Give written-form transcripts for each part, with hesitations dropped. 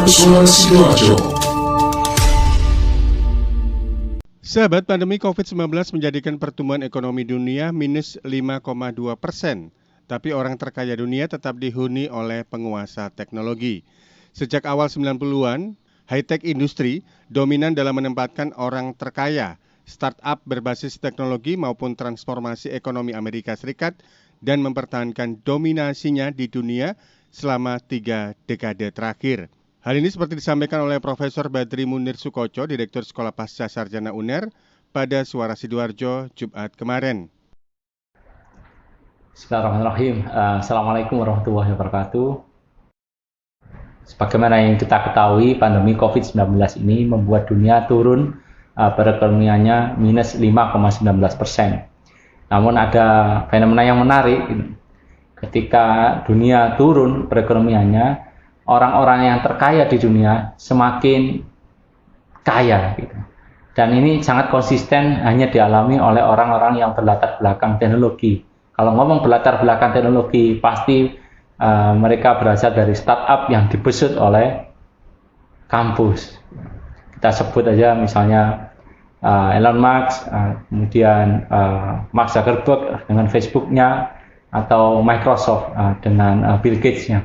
Suara Sidoarjo. Sahabat, pandemi COVID-19 menjadikan pertumbuhan ekonomi dunia minus 5,2%. Tapi orang terkaya dunia tetap dihuni oleh penguasa teknologi. Sejak awal 90-an, high-tech industri dominan dalam menempatkan orang terkaya, startup berbasis teknologi maupun transformasi ekonomi Amerika Serikat dan mempertahankan dominasinya di dunia selama 3 dekade terakhir. Hal ini seperti disampaikan oleh Profesor Badri Munir Sukoco, Direktur Sekolah Pasca Sarjana UNER, pada Suara Sidoarjo, Jumat kemarin. Bismillahirrahmanirrahim. Assalamualaikum warahmatullahi wabarakatuh. Sebagaimana yang kita ketahui, pandemi COVID-19 ini membuat dunia turun perekonomiannya minus 5,19%. Namun ada fenomena yang menarik. Ketika dunia turun perekonomiannya, orang-orang yang terkaya di dunia semakin kaya. Dan ini sangat konsisten hanya dialami oleh orang-orang yang berlatar belakang teknologi. Kalau ngomong berlatar belakang teknologi, pasti mereka berasal dari startup yang dibesut oleh kampus. Kita sebut aja misalnya Elon Musk, kemudian Mark Zuckerberg dengan Facebook-nya, atau Microsoft dengan Bill Gates-nya.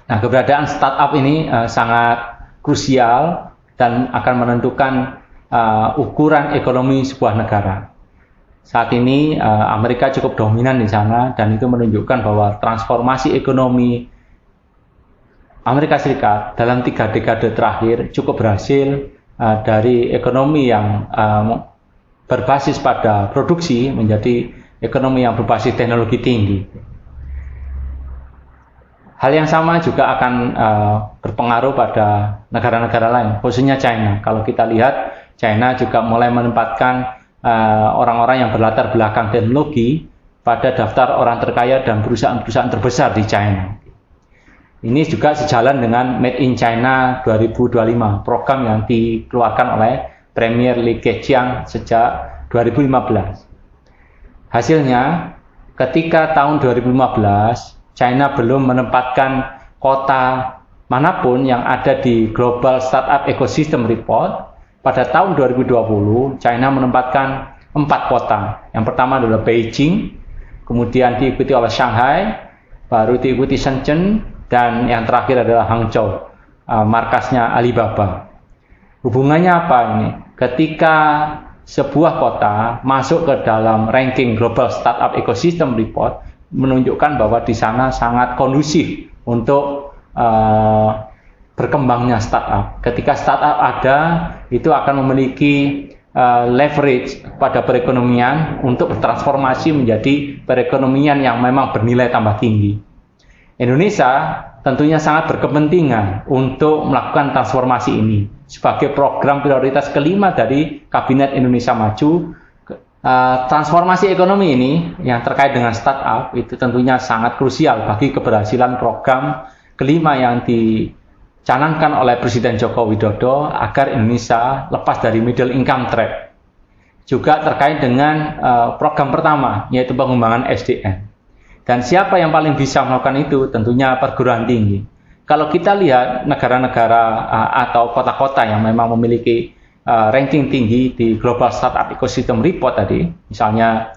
Nah, keberadaan startup ini sangat krusial dan akan menentukan ukuran ekonomi sebuah negara. Saat ini Amerika cukup dominan di sana dan itu menunjukkan bahwa transformasi ekonomi Amerika Serikat dalam 3 dekade terakhir cukup berhasil dari ekonomi yang berbasis pada produksi menjadi ekonomi yang berbasis teknologi tinggi. Hal yang sama juga akan berpengaruh pada negara-negara lain, khususnya China. Kalau kita lihat, China juga mulai menempatkan orang-orang yang berlatar belakang teknologi pada daftar orang terkaya dan perusahaan-perusahaan terbesar di China. Ini juga sejalan dengan Made in China 2025, program yang dikeluarkan oleh Premier Li Keqiang sejak 2015. Hasilnya, ketika tahun 2015, China belum menempatkan kota manapun yang ada di Global Startup Ecosystem Report. Pada tahun 2020, China menempatkan 4 kota. Yang pertama adalah Beijing, kemudian diikuti oleh Shanghai, baru diikuti Shenzhen, dan yang terakhir adalah Hangzhou, markasnya Alibaba. Hubungannya apa ini? Ketika sebuah kota masuk ke dalam ranking Global Startup Ecosystem Report, menunjukkan bahwa di sana sangat kondusif untuk berkembangnya startup. Ketika startup ada, itu akan memiliki leverage pada perekonomian untuk bertransformasi menjadi perekonomian yang memang bernilai tambah tinggi. Indonesia tentunya sangat berkepentingan untuk melakukan transformasi ini. Sebagai program prioritas kelima dari Kabinet Indonesia Maju, transformasi ekonomi ini yang terkait dengan startup itu tentunya sangat krusial bagi keberhasilan program kelima yang dicanangkan oleh Presiden Joko Widodo agar Indonesia lepas dari middle income trap. Juga terkait dengan program pertama, yaitu pengembangan SDM. Dan siapa yang paling bisa melakukan itu? Tentunya perguruan tinggi. Kalau kita lihat negara-negara atau kota-kota yang memang memiliki ranking tinggi di Global Startup Ecosystem Report tadi, misalnya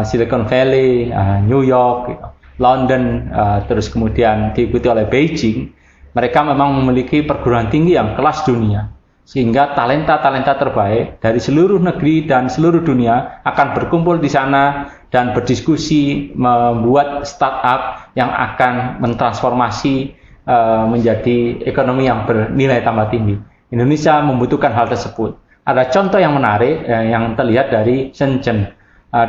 Silicon Valley, New York, London, terus kemudian diikuti oleh Beijing, mereka memang memiliki perguruan tinggi yang kelas dunia. Sehingga talenta-talenta terbaik dari seluruh negeri dan seluruh dunia akan berkumpul di sana dan berdiskusi membuat startup yang akan mentransformasi menjadi ekonomi yang bernilai tambah tinggi. Indonesia membutuhkan hal tersebut. Ada contoh yang menarik yang terlihat dari Shenzhen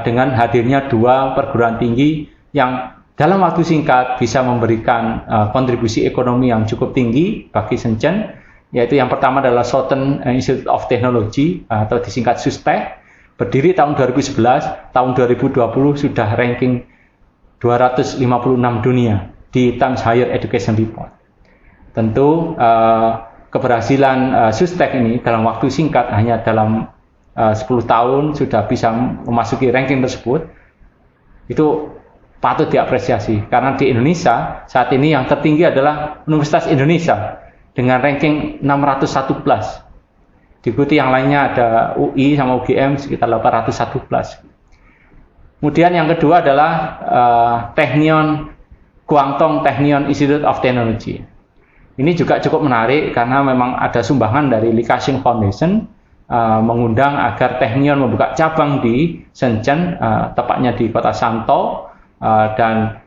dengan hadirnya 2 perguruan tinggi yang dalam waktu singkat bisa memberikan kontribusi ekonomi yang cukup tinggi bagi Shenzhen, yaitu yang pertama adalah Southern Institute of Technology atau disingkat SUSTEC, berdiri tahun 2011, tahun 2020 sudah ranking 256 dunia di Times Higher Education Report. Tentu keberhasilan SUSTEC ini dalam waktu singkat, hanya dalam 10 tahun sudah bisa memasuki ranking tersebut, itu patut diapresiasi. Karena di Indonesia saat ini yang tertinggi adalah Universitas Indonesia dengan ranking 611. Diikuti yang lainnya ada UI sama UGM sekitar 811. Kemudian yang kedua adalah Guangdong Technion Institute of Technology. Ini juga cukup menarik karena memang ada sumbangan dari Li Ka-shing Foundation mengundang agar Technion membuka cabang di Shenzhen, tepatnya di kota Shantou, dan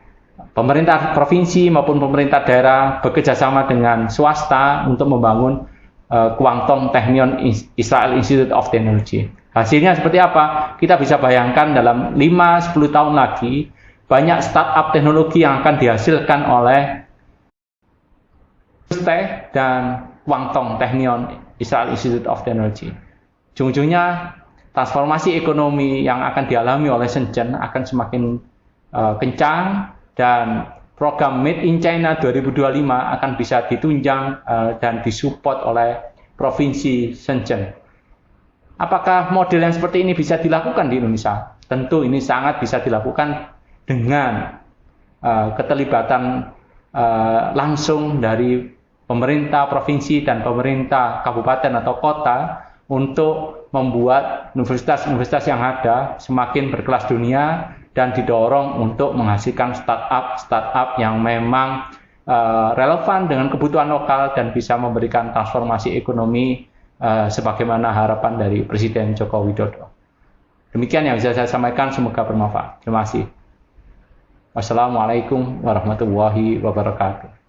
pemerintah provinsi maupun pemerintah daerah bekerjasama dengan swasta untuk membangun Guangdong Technion Israel Institute of Technology. Hasilnya seperti apa? Kita bisa bayangkan dalam 5-10 tahun lagi banyak startup teknologi yang akan dihasilkan oleh Tech dan Guangdong Technion Israel Institute of Technology. Ujung-ujungnya transformasi ekonomi yang akan dialami oleh Shenzhen akan semakin kencang, dan program Made in China 2025 akan bisa ditunjang dan disupport oleh Provinsi Shenzhen. Apakah model yang seperti ini bisa dilakukan di Indonesia? Tentu ini sangat bisa dilakukan dengan keterlibatan langsung dari pemerintah provinsi dan pemerintah kabupaten atau kota untuk membuat universitas-universitas yang ada semakin berkelas dunia dan didorong untuk menghasilkan startup yang memang relevan dengan kebutuhan lokal dan bisa memberikan transformasi ekonomi sebagaimana harapan dari Presiden Joko Widodo. Demikian yang bisa saya sampaikan, semoga bermanfaat. Terima kasih. Wassalamualaikum warahmatullahi wabarakatuh.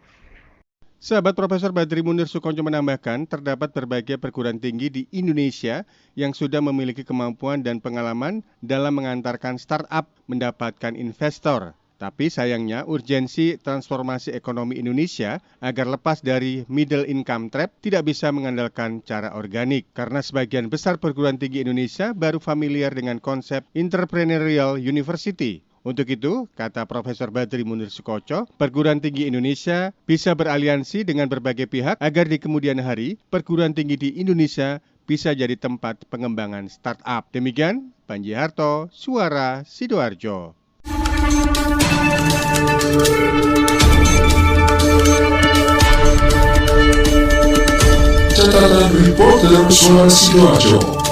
Sahabat Profesor Badri Munir Sukonco menambahkan, terdapat berbagai perguruan tinggi di Indonesia yang sudah memiliki kemampuan dan pengalaman dalam mengantarkan startup mendapatkan investor. Tapi sayangnya urgensi transformasi ekonomi Indonesia agar lepas dari middle income trap tidak bisa mengandalkan cara organik. Karena sebagian besar perguruan tinggi Indonesia baru familiar dengan konsep entrepreneurial university. Untuk itu, kata Profesor Badri Munir Sukonco, perguruan tinggi Indonesia bisa beraliansi dengan berbagai pihak agar di kemudian hari perguruan tinggi di Indonesia bisa jadi tempat pengembangan startup. Demikian, Panji Harto, Suara Sidoarjo. Catatan reporter Suara Sidoarjo.